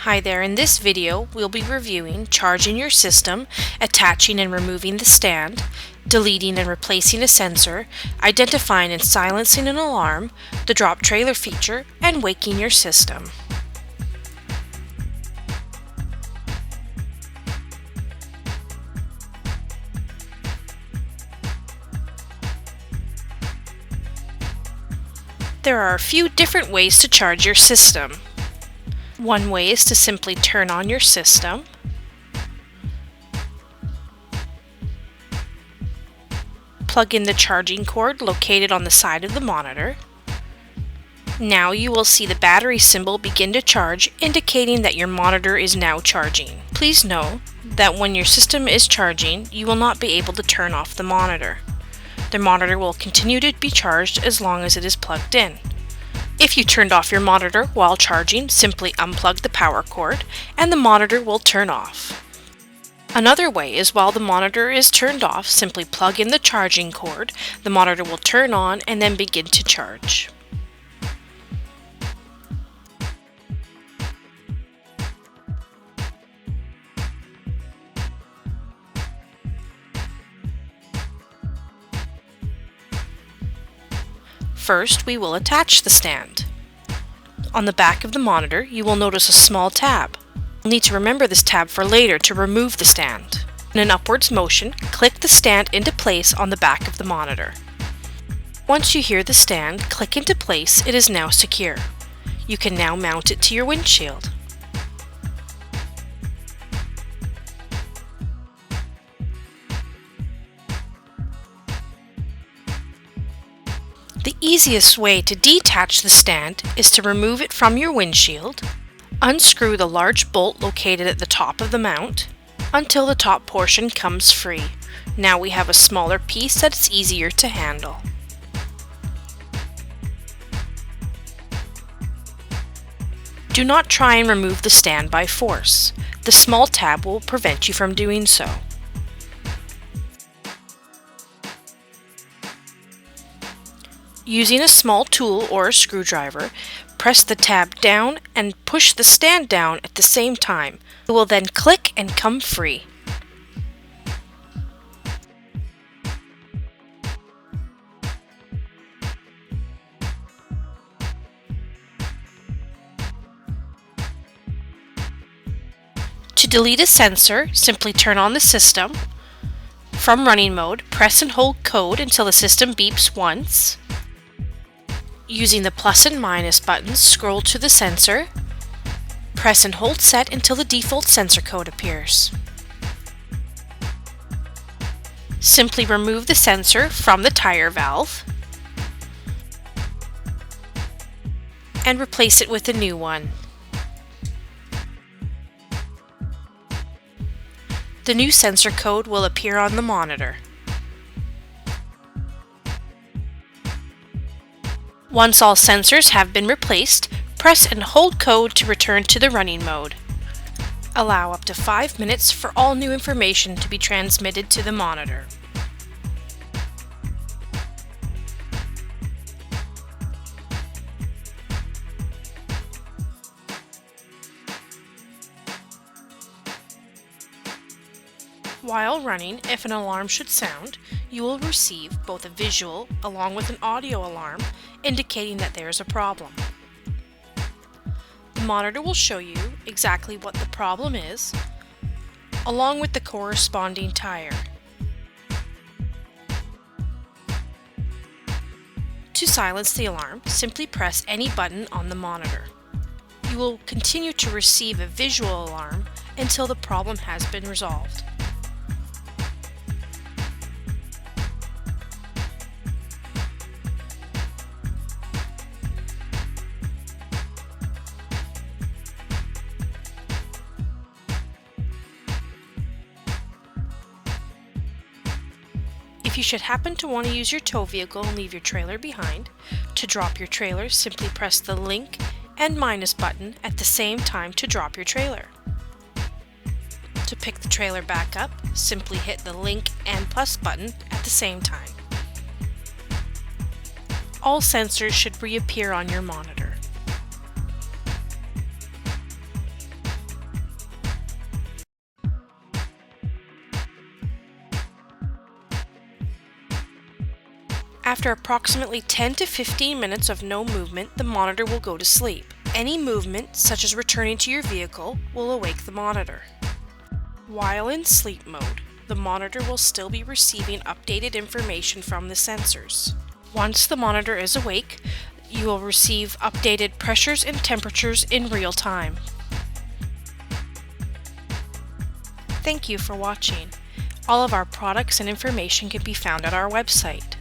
Hi there, in this video we'll be reviewing charging your system, attaching and removing the stand, deleting and replacing a sensor, identifying and silencing an alarm, the drop trailer feature, and waking your system. There are a few different ways to charge your system. One way is to simply turn on your system. Plug in the charging cord located on the side of the monitor. Now you will see the battery symbol begin to charge, indicating that your monitor is now charging. Please know that when your system is charging, you will not be able to turn off the monitor. The monitor will continue to be charged as long as it is plugged in. If you turned off your monitor while charging, simply unplug the power cord and the monitor will turn off. Another way is while the monitor is turned off, simply plug in the charging cord, the monitor will turn on and then begin to charge. First, we will attach the stand. On the back of the monitor, you will notice a small tab. You'll need to remember this tab for later to remove the stand. In an upwards motion, click the stand into place on the back of the monitor. Once you hear the stand click into place, it is now secure. You can now mount it to your windshield. The easiest way to detach the stand is to remove it from your windshield, unscrew the large bolt located at the top of the mount until the top portion comes free. Now we have a smaller piece that is easier to handle. Do not try and remove the stand by force. The small tab will prevent you from doing so. Using a small tool or a screwdriver, press the tab down and push the stand down at the same time. It will then click and come free. To delete a sensor, simply turn on the system. From running mode, press and hold code until the system beeps once. Using the plus and minus buttons, scroll to the sensor. Press and hold set until the default sensor code appears. Simply remove the sensor from the tire valve and replace it with a new one. The new sensor code will appear on the monitor. Once all sensors have been replaced, press and hold code to return to the running mode. Allow up to 5 minutes for all new information to be transmitted to the monitor. While running, if an alarm should sound, you will receive both a visual along with an audio alarm indicating that there is a problem. The monitor will show you exactly what the problem is, along with the corresponding tire. To silence the alarm, simply press any button on the monitor. You will continue to receive a visual alarm until the problem has been resolved. If you should happen to want to use your tow vehicle and leave your trailer behind, to drop your trailer, simply press the link and minus button at the same time to drop your trailer. To pick the trailer back up, simply hit the link and plus button at the same time. All sensors should reappear on your monitor. After approximately 10 to 15 minutes of no movement, the monitor will go to sleep. Any movement, such as returning to your vehicle, will awake the monitor. While in sleep mode, the monitor will still be receiving updated information from the sensors. Once the monitor is awake, you will receive updated pressures and temperatures in real time. Thank you for watching. All of our products and information can be found at our website.